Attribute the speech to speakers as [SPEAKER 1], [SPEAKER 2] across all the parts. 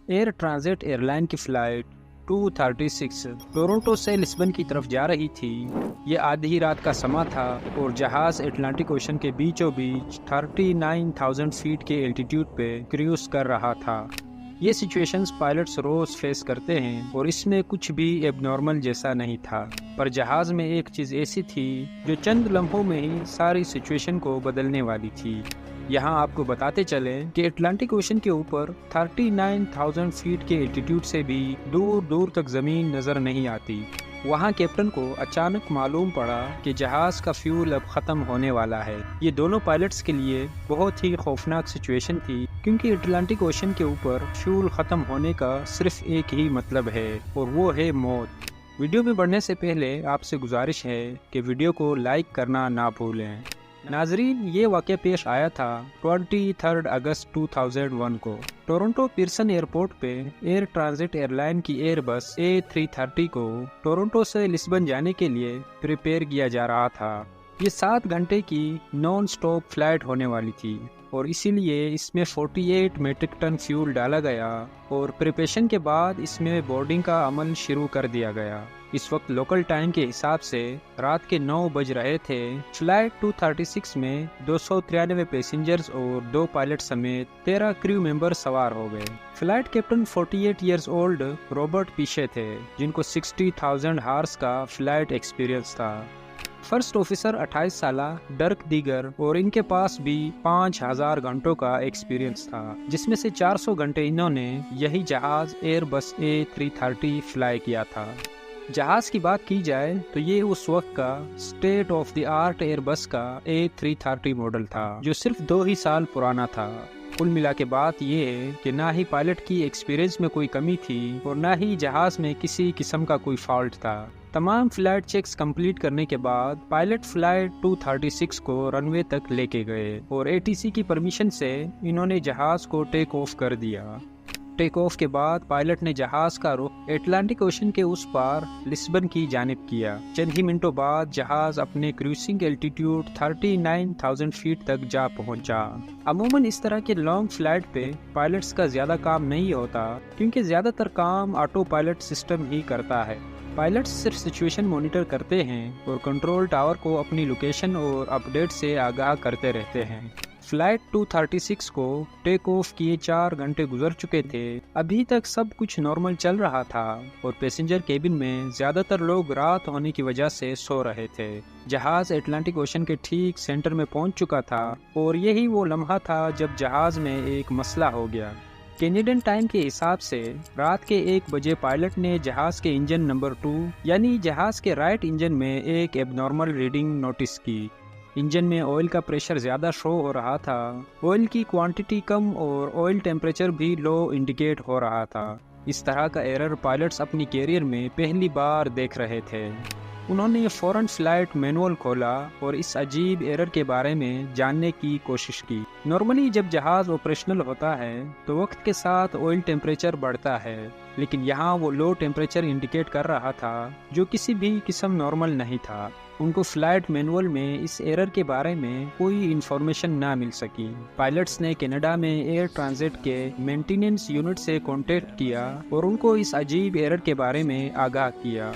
[SPEAKER 1] Year transit air line کی flight 236 Toronto سے لسبن کی طرف جا رہی تھی۔ یہ آدھی رات کا سما تھا اور جہاز اٹلانٹک اوشن کے بیچوں بیچ 39,000 فیٹ کے الٹیٹیوڈ پہ کریوز کر رہا تھا۔ یہ سچویشنز پائلٹس روز فیس کرتے ہیں اور اس میں کچھ بھی ایب نارمل جیسا نہیں تھا، پر جہاز میں ایک چیز ایسی تھی جو چند لمحوں میں ہی ساری سچویشن کو بدلنے والی تھی۔ یہاں آپ کو بتاتے چلیں کہ اٹلانٹک اوشن کے اوپر 39,000 فیٹ کے الٹیٹیوڈ سے بھی دور دور تک زمین نظر نہیں آتی۔ وہاں کیپٹن کو اچانک معلوم پڑا کہ جہاز کا فیول اب ختم ہونے والا ہے۔ یہ دونوں پائلٹس کے لیے بہت ہی خوفناک سچویشن تھی، کیونکہ اٹلانٹک اوشن کے اوپر فیول ختم ہونے کا صرف ایک ہی مطلب ہے اور وہ ہے موت۔ ویڈیو میں بڑھنے سے پہلے آپ سے گزارش ہے کہ ویڈیو کو لائک کرنا نہ بھولیں۔ ناظرین، یہ واقعہ پیش آیا تھا 23 اگست 2001 کو۔ ٹورنٹو پیرسن ایئرپورٹ پہ ایئر ٹرانزٹ ایئر لائن کی ایئر بس A330 کو ٹورنٹو سے لسبن جانے کے لیے پریپیئر کیا جا رہا تھا۔ یہ 7 گھنٹے کی نان سٹاپ فلائٹ ہونے والی تھی اور اسی لیے اس میں 48 میٹرک ٹن فیول ڈالا گیا اور پریپریشن کے بعد اس میں بورڈنگ کا عمل شروع کر دیا گیا۔ اس وقت لوکل ٹائم کے حساب سے رات کے 9 بج رہے تھے۔ فلائٹ 236 میں 293 پیسنجرز اور 2 پائلٹ سمیت 13 کریو ممبر سوار ہو گئے۔ Flight captain 48 years old Robert پیشے تھے، جن کو 60,000 ہارس کا فلائٹ ایکسپیرینس تھا۔ فرسٹ آفیسر 28 سالہ ڈرک دیگر اور ان کے پاس بھی 5,000 گھنٹوں کا ایکسپیرینس تھا، جس میں سے 400 گھنٹے انہوں نے یہی جہاز ایئر بس A330 فلائی کیا تھا۔ جہاز کی بات کی جائے تو یہ اس وقت کا state of the art Airbus کا A330 ماڈل تھا، جو صرف 2 ہی سال پرانا تھا۔ کل ملا کے بات یہ ہے کہ نہ ہی پائلٹ کی ایکسپیرینس میں کوئی کمی تھی اور نہ ہی جہاز میں کسی قسم کا کوئی فالٹ تھا۔ تمام فلائٹ چیکس کمپلیٹ کرنے کے بعد پائلٹ فلائٹ 236 کو رن وے تک لے کے گئے اور ATC کی پرمیشن سے انہوں نے جہاز کو ٹیک آف کر دیا۔ ٹیک آف کے بعد پائلٹ نے جہاز کا رخ اٹلانٹک اوشن کے اس پار لسبن کی جانب کیا۔ چند ہی منٹوں بعد جہاز اپنے کروزنگ الٹیٹیوڈ 39,000 فیٹ تک جا پہنچا۔ عموماً اس طرح کے لانگ فلائٹ پہ پائلٹس کا زیادہ کام نہیں ہوتا، کیونکہ زیادہ تر کام آٹو پائلٹ سسٹم ہی کرتا ہے۔ پائلٹس صرف سچویشن مانیٹر کرتے ہیں اور کنٹرول ٹاور کو اپنی لوکیشن اور اپ ڈیٹ سے آگاہ کرتے رہتے ہیں۔ فلائٹ 236 کو ٹیک آف کیے 4 گھنٹے گزر چکے تھے۔ ابھی تک سب کچھ نارمل چل رہا تھا اور پیسنجر کیبن میں زیادہ تر لوگ رات ہونے کی وجہ سے سو رہے تھے۔ جہاز اٹلانٹک اوشن کے ٹھیک سینٹر میں پہنچ چکا تھا اور یہی وہ لمحہ تھا جب جہاز میں ایک مسئلہ ہو گیا۔ کینیڈین ٹائم کے حساب سے رات کے 1 بجے پائلٹ نے جہاز کے انجن نمبر 2 یعنی جہاز کے رائٹ انجن میں ایک ایب نارمل ریڈنگ نوٹس کی۔ انجن میں آئل کا پریشر زیادہ شو ہو رہا تھا، آئل کی کوانٹٹی کم اور آئل ٹیمپریچر بھی لو انڈیکیٹ ہو رہا تھا۔ اس طرح کا ایرر پائلٹس اپنی کیریئر میں پہلی بار دیکھ رہے تھے۔ انہوں نے فوراً فلائٹ مینول کھولا اور اس عجیب ایرر کے بارے میں جاننے کی کوشش کی۔ نارملی جب جہاز آپریشنل ہوتا ہے تو وقت کے ساتھ آئل ٹیمپریچر بڑھتا ہے، لیکن یہاں وہ لو ٹیمپریچر انڈیکیٹ کر رہا تھا، جو کسی بھی قسم نارمل نہیں تھا۔ ان کو فلائٹ مینول میں اس ایرر کے بارے میں کوئی انفارمیشن نہ مل سکی۔ پائلٹس نے کینیڈا میں ایئر ٹرانزٹ کے مینٹیننس یونٹ سے کانٹیکٹ کیا اور ان کو اس عجیب ایرر کے بارے میں آگاہ کیا۔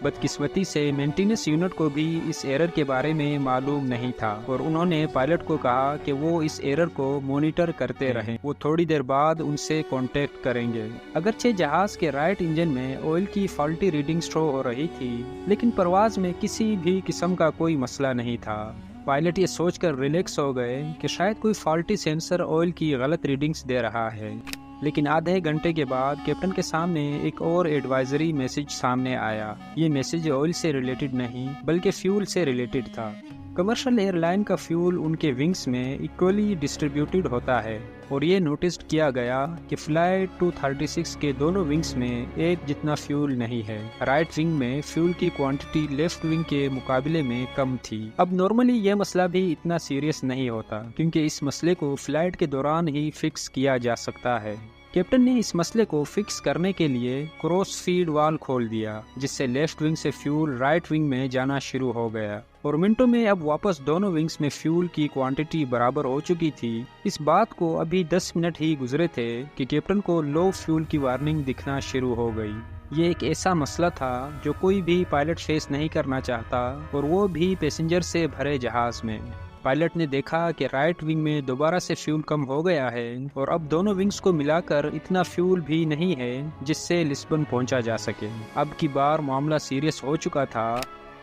[SPEAKER 1] بدقسمتی سے مینٹیننس یونٹ کو بھی اس ایرر کے بارے میں معلوم نہیں تھا اور انہوں نے پائلٹ کو کہا کہ وہ اس ایرر کو مانیٹر کرتے رہیں، وہ تھوڑی دیر بعد ان سے کانٹیکٹ کریں گے۔ اگرچہ جہاز کے رائٹ انجن میں آئل کی فالٹی ریڈنگ شو ہو رہی تھی، لیکن پرواز میں کسی بھی قسم کا کوئی مسئلہ نہیں تھا۔ پائلٹ یہ سوچ کر ریلیکس ہو گئے کہ شاید کوئی فالٹی سینسر آئل کی غلط ریڈنگز دے رہا ہے۔ لیکن آدھے گھنٹے کے بعد کیپٹن کے سامنے ایک اور ایڈوائزری میسج سامنے آیا۔ یہ میسج آئل سے ریلیٹڈ نہیں بلکہ فیول سے ریلیٹڈ تھا۔ کمرشل ایئر لائن کا فیول ان کے ونگز میں ایکولی ڈسٹریبیوٹیڈ ہوتا ہے اور یہ نوٹس کیا گیا کہ فلائٹ 236 کے دونوں ونگز میں ایک جتنا فیول نہیں ہے۔ رائٹ ونگ میں فیول کی کوانٹٹی لیفٹ ونگ کے مقابلے میں کم تھی۔ اب نارملی یہ مسئلہ بھی اتنا سیریس نہیں ہوتا، کیونکہ اس مسئلے کو فلائٹ کے دوران ہی فکس کیا جا سکتا ہے۔ کیپٹن نے اس مسئلے کو فکس کرنے کے لیے کراس فیڈ وال کھول دیا، جس سے لیفٹ ونگ سے فیول رائٹ ونگ میں جانا شروع ہو گیا، اور منٹوں میں اب واپس دونوں ونگز میں فیول کی کوانٹٹی برابر ہو چکی تھی۔ اس بات کو ابھی 10 منٹ ہی گزرے تھے کہ کیپٹن کو لو فیول کی وارننگ دکھنا شروع ہو گئی۔ یہ ایک ایسا مسئلہ تھا جو کوئی بھی پائلٹ فیس نہیں کرنا چاہتا، اور وہ بھی پیسنجر سے بھرے جہاز میں۔ پائلٹ نے دیکھا کہ رائٹ ونگ میں دوبارہ سے فیول کم ہو گیا ہے، اور اب دونوں ونگز کو ملا کر اتنا فیول بھی نہیں ہے جس سے لسبن پہنچا جا سکے۔ اب کی بار معاملہ سیریس ہو چکا تھا۔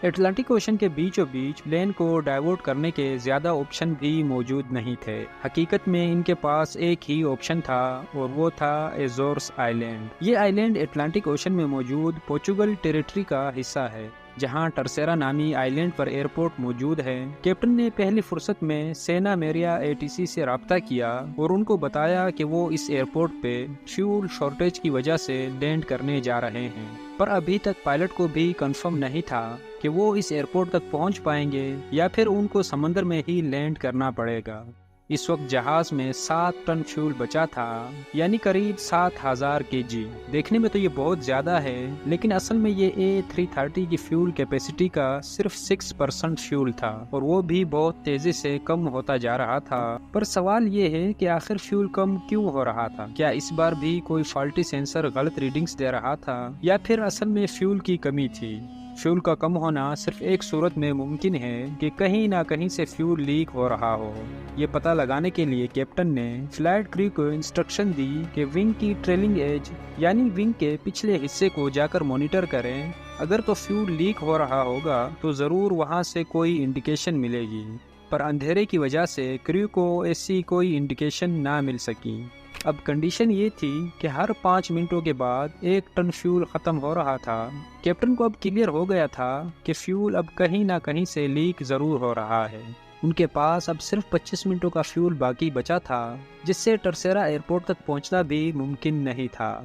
[SPEAKER 1] اٹلانٹک اوشن کے بیچوں بیچ پلین کو ڈائیورٹ کرنے کے زیادہ آپشن بھی موجود نہیں تھے۔ حقیقت میں ان کے پاس ایک ہی آپشن تھا، اور وہ تھا ایزورس آئی لینڈ۔ یہ آئی لینڈ اٹلانٹک اوشن میں موجود پورچوگل ٹیریٹری کا حصہ ہے، جہاں ٹرسیرا نامی آئی لینڈ پر ایئرپورٹ موجود ہے۔ کیپٹن نے پہلی فرصت میں سینا میریا ATC سے رابطہ کیا اور ان کو بتایا کہ وہ اس ایئرپورٹ پہ فیول شارٹیج کی وجہ سے لینڈ کرنے جا رہے ہیں، پر ابھی تک پائلٹ کو بھی کنفرم نہیں تھا کہ وہ اس ایئرپورٹ تک پہنچ پائیں گے یا پھر ان کو سمندر میں ہی لینڈ کرنا پڑے گا۔ اس وقت جہاز میں 7 ٹن فیول بچا تھا، یعنی قریب 7000 kg۔ دیکھنے میں تو یہ بہت زیادہ ہے، لیکن اصل میں یہ A330 کی فیول کیپیسٹی کا صرف 6% فیول تھا، اور وہ بھی بہت تیزی سے کم ہوتا جا رہا تھا۔ پر سوال یہ ہے کہ آخر فیول کم کیوں ہو رہا تھا؟ کیا اس بار بھی کوئی فالٹی سینسر غلط ریڈنگز دے رہا تھا، یا پھر اصل میں فیول کی کمی تھی؟ فیول کا کم ہونا صرف ایک صورت میں ممکن ہے کہ کہیں نہ کہیں سے فیول لیک ہو رہا ہو۔ یہ پتہ لگانے کے لیے کیپٹن نے فلائٹ کریو کو انسٹرکشن دی کہ ونگ کی ٹریلنگ ایج یعنی ونگ کے پچھلے حصے کو جا کر مانیٹر کریں۔ اگر تو فیول لیک ہو رہا ہوگا تو ضرور وہاں سے کوئی انڈیکیشن ملے گی، پر اندھیرے کی وجہ سے کریو کو ایسی کوئی انڈیکیشن نہ مل سکی۔ اب کنڈیشن یہ تھی کہ ہر 5 منٹوں کے بعد 1 ٹن فیول ختم ہو رہا تھا۔ کیپٹن کو اب کلیئر ہو گیا تھا کہ فیول اب کہیں نہ کہیں سے لیک ضرور ہو رہا ہے۔ ان کے پاس اب صرف 25 منٹوں کا فیول باقی بچا تھا، جس سے ٹرسیرا ایئرپورٹ تک پہنچنا بھی ممکن نہیں تھا۔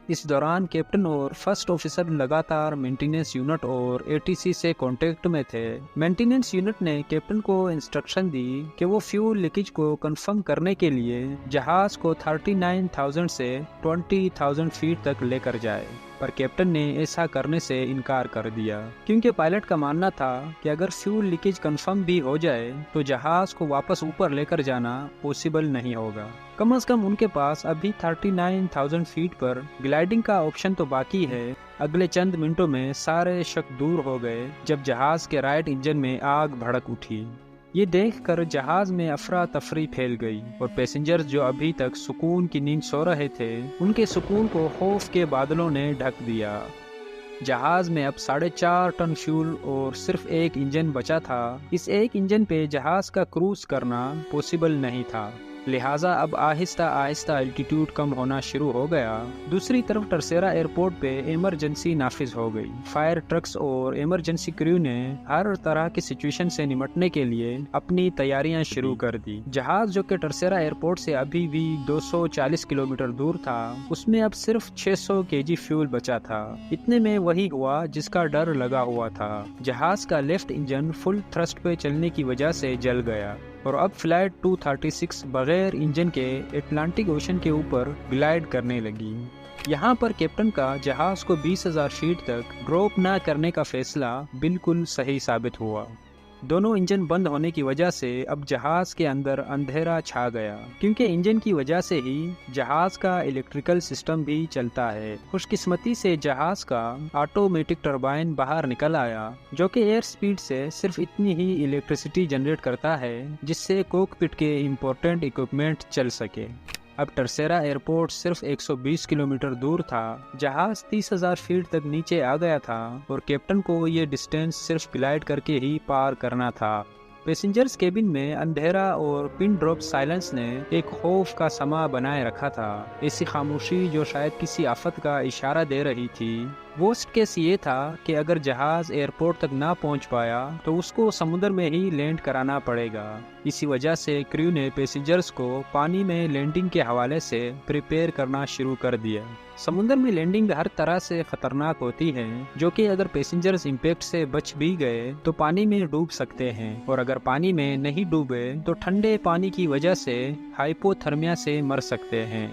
[SPEAKER 1] اس دوران کیپٹن اور فرسٹ آفیسر لگاتار مینٹیننس یونٹ اور ATC سے کانٹیکٹ میں تھے۔ مینٹیننس یونٹ نے کیپٹن کو انسٹرکشن دی کہ وہ فیول لیکیج کو کنفرم کرنے کے لیے جہاز کو 39,000 سے 20,000 فیٹ تک لے کر جائے، پر کیپٹن نے ایسا کرنے سے انکار کر دیا، کیونکہ پائلٹ کا ماننا تھا کہ اگر فیول لیکیج کنفرم بھی ہو جائے تو جہاز کو واپس اوپر لے کر جانا پوسیبل نہیں ہوگا۔ کم از کم ان کے پاس ابھی 39,000 فیٹ پر گلائڈنگ کا آپشن تو باقی ہے۔ اگلے چند منٹوں میں سارے شک دور ہو گئے جب جہاز کے رائٹ انجن میں آگ بھڑک اٹھی۔ یہ دیکھ کر جہاز میں افراتفری پھیل گئی، اور پیسنجرز جو ابھی تک سکون کی نیند سو رہے تھے، ان کے سکون کو خوف کے بادلوں نے ڈھک دیا۔ جہاز میں اب 4.5 ٹن فیول اور صرف ایک انجن بچا تھا۔ اس ایک انجن پہ جہاز کا کروز کرنا پوسیبل نہیں تھا، لہٰذا اب آہستہ آہستہ الٹیٹیوڈ کم ہونا شروع ہو گیا۔ دوسری طرف ٹرسیرا ایئرپورٹ پہ ایمرجنسی نافذ ہو گئی۔ فائر ٹرکس اور ایمرجنسی کریو نے ہر طرح کی سچویشن سے نمٹنے کے لیے اپنی تیاریاں شروع کر دی۔ جہاز جو کہ ٹرسیرا ایئرپورٹ سے ابھی بھی 240 کلومیٹر دور تھا، اس میں اب صرف 600 kg فیول بچا تھا۔ اتنے میں وہی ہوا جس کا ڈر لگا ہوا تھا۔ جہاز کا لیفٹ انجن فل تھرسٹ پہ چلنے کی وجہ سے جل گیا، اور اب فلائٹ 236 بغیر انجن کے اٹلانٹک اوشن کے اوپر گلائڈ کرنے لگی۔ یہاں پر کیپٹن کا جہاز کو 20,000 فیٹ تک ڈراپ نہ کرنے کا فیصلہ بالکل صحیح ثابت ہوا۔ دونوں انجن بند ہونے کی وجہ سے اب جہاز کے اندر اندھیرا چھا گیا، کیونکہ انجن کی وجہ سے ہی جہاز کا الیکٹریکل سسٹم بھی چلتا ہے۔ خوش قسمتی سے جہاز کا آٹومیٹک ٹربائن باہر نکل آیا، جو کہ ایئر سپیڈ سے صرف اتنی ہی الیکٹریسٹی جنریٹ کرتا ہے جس سے کوکپٹ کے امپورٹنٹ اکوپمنٹ چل سکے۔ اب ٹرسیرا ایئرپورٹ صرف 120 کلومیٹر دور تھا۔ جہاز 30,000 فیٹ تک نیچے آ گیا تھا، اور کیپٹن کو یہ ڈسٹینس صرف گلائڈ کر کے ہی پار کرنا تھا۔ پیسنجرز کیبن میں اندھیرا اور پن ڈراپ سائلنس نے ایک خوف کا سما بنائے رکھا تھا، ایسی خاموشی جو شاید کسی آفت کا اشارہ دے رہی تھی۔ ورسٹ کیس یہ تھا کہ اگر جہاز ایئرپورٹ تک نہ پہنچ پایا تو اس کو سمندر میں ہی لینڈ کرانا پڑے گا۔ اسی وجہ سے کریو نے پیسنجرز کو پانی میں لینڈنگ کے حوالے سے پریپیئر کرنا شروع کر دیا۔ سمندر میں لینڈنگ ہر طرح سے خطرناک ہوتی ہے، جو کہ اگر پیسنجرز امپیکٹ سے بچ بھی گئے تو پانی میں ڈوب سکتے ہیں، اور اگر پانی میں نہیں ڈوبے تو ٹھنڈے پانی کی وجہ سے ہائپو تھرمیا سے مر سکتے ہیں۔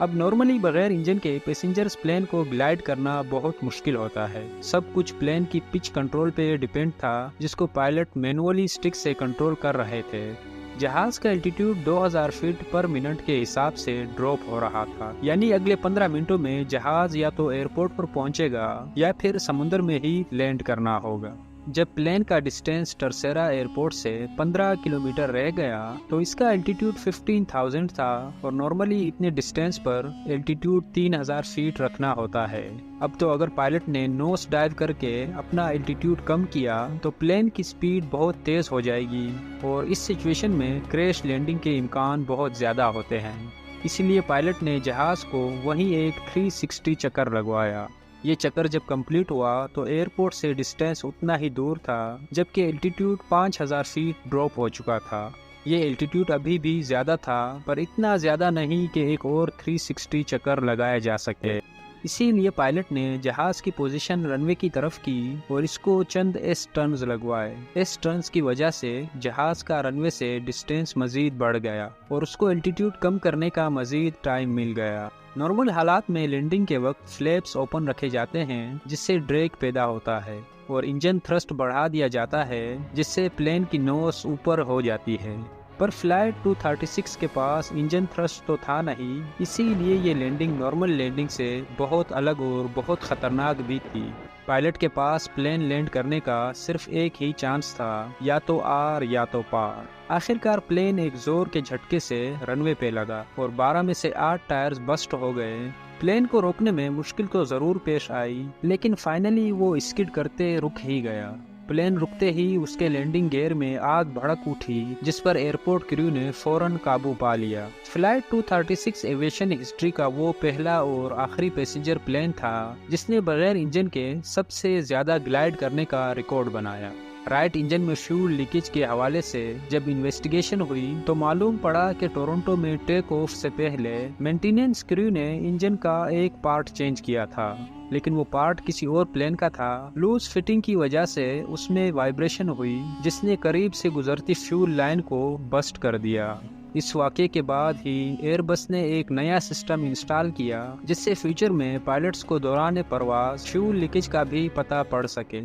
[SPEAKER 1] اب نارملی بغیر انجن کے پیسنجرز پلین کو گلائڈ کرنا بہت مشکل ہوتا ہے۔ سب کچھ پلین کی پچ کنٹرول پہ ڈیپینڈ تھا، جس کو پائلٹ مینولی اسٹک سے کنٹرول کر رہے تھے۔ جہاز کا الٹیٹیوڈ 2000 فیٹ پر منٹ کے حساب سے ڈراپ ہو رہا تھا، یعنی اگلے 15 منٹوں میں جہاز یا تو ایئرپورٹ پر پہنچے گا یا پھر سمندر میں ہی لینڈ کرنا ہوگا۔ جب پلین کا ڈسٹینس ٹرسیرا ایئرپورٹ سے 15 کلومیٹر رہ گیا تو اس کا الٹیٹیوڈ 15,000 تھا، اور نارملی اتنے ڈسٹینس پر الٹیٹیوڈ 3000 فیٹ رکھنا ہوتا ہے۔ اب تو اگر پائلٹ نے نوز ڈائیو کر کے اپنا الٹیٹیوڈ کم کیا تو پلین کی سپیڈ بہت تیز ہو جائے گی، اور اس سچویشن میں کریش لینڈنگ کے امکان بہت زیادہ ہوتے ہیں۔ اسی لیے پائلٹ نے جہاز کو وہیں ایک 360 چکر لگوایا۔ یہ چکر جب کمپلیٹ ہوا تو ایئرپورٹ سے ڈسٹینس اتنا ہی دور تھا، جبکہ الٹیٹیوڈ 5000 فیٹ ڈراپ ہو چکا تھا۔ یہ الٹیٹیوڈ ابھی بھی زیادہ تھا، پر اتنا زیادہ نہیں کہ ایک اور 360 چکر لگایا جا سکے۔ اسی لیے پائلٹ نے جہاز کی پوزیشن رن وے کی طرف کی اور اس کو چند ایس ٹرنز لگوائے۔ ایس ٹرنز کی وجہ سے جہاز کا رن وے سے ڈسٹینس مزید بڑھ گیا اور اس کو الٹیٹیوڈ کم کرنے کا مزید ٹائم مل گیا۔ نارمل حالات میں لینڈنگ کے وقت فلیپس اوپن رکھے جاتے ہیں، جس سے ڈریگ پیدا ہوتا ہے، اور انجن تھرسٹ بڑھا دیا جاتا ہے، جس سے پلین کی نوز اوپر ہو جاتی ہے۔ پر فلائٹ 236 کے پاس انجن تھرسٹ تو تھا نہیں، اسی لیے یہ لینڈنگ نارمل لینڈنگ سے بہت الگ اور بہت خطرناک بھی تھی۔ پائلٹ کے پاس پلین لینڈ کرنے کا صرف ایک ہی چانس تھا، یا تو آر یا تو پار۔ آخرکار پلین ایک زور کے جھٹکے سے رن وے پہ لگا اور 12 میں سے 8 ٹائرز بسٹ ہو گئے۔ پلین کو روکنے میں مشکل تو ضرور پیش آئی، لیکن فائنلی وہ اسکڈ کرتے رک ہی گیا۔ پلین رکتے ہی اس کے لینڈنگ گیئر میں آگ بھڑک اٹھی، جس پر ایئرپورٹ کریو نے فوراً قابو پا لیا۔ فلائٹ 236 ایویشن ہسٹری کا وہ پہلا اور آخری پیسنجر پلین تھا جس نے بغیر انجن کے سب سے زیادہ گلائڈ کرنے کا ریکارڈ بنایا۔ رائٹ انجن میں فیول لیکیج کے حوالے سے جب انویسٹیگیشن ہوئی تو معلوم پڑا کہ ٹورنٹو میں ٹیک آف سے پہلے مینٹیننس کریو نے انجن کا ایک پارٹ چینج کیا تھا، لیکن وہ پارٹ کسی اور پلین کا تھا۔ لوز فٹنگ کی وجہ سے اس میں وائبریشن ہوئی، جس نے قریب سے گزرتی فیول لائن کو بسٹ کر دیا۔ اس واقعے کے بعد ہی ایئر بس نے ایک نیا سسٹم انسٹال کیا، جس سے فیوچر میں پائلٹس کو دوران پرواز فیول لیکیج کا بھی پتہ پڑ سکے۔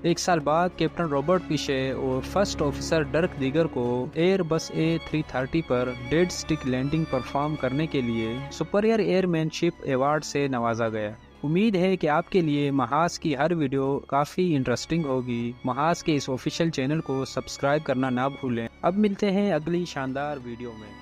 [SPEAKER 1] ایک سال بعد کیپٹن رابرٹ پیشے اور فرسٹ آفیسر ڈرک دیگر کو ایئر بس A330 پر ڈیڈ سٹک لینڈنگ پرفارم کرنے کے لیے سپیریئر ایئر مین شپ ایوارڈ سے نوازا گیا۔ امید ہے کہ آپ کے لیے محاذ کی ہر ویڈیو کافی انٹرسٹنگ ہوگی۔ محاذ کے اس آفیشیل چینل کو سبسکرائب کرنا نہ بھولیں۔ اب ملتے ہیں اگلی شاندار ویڈیو میں۔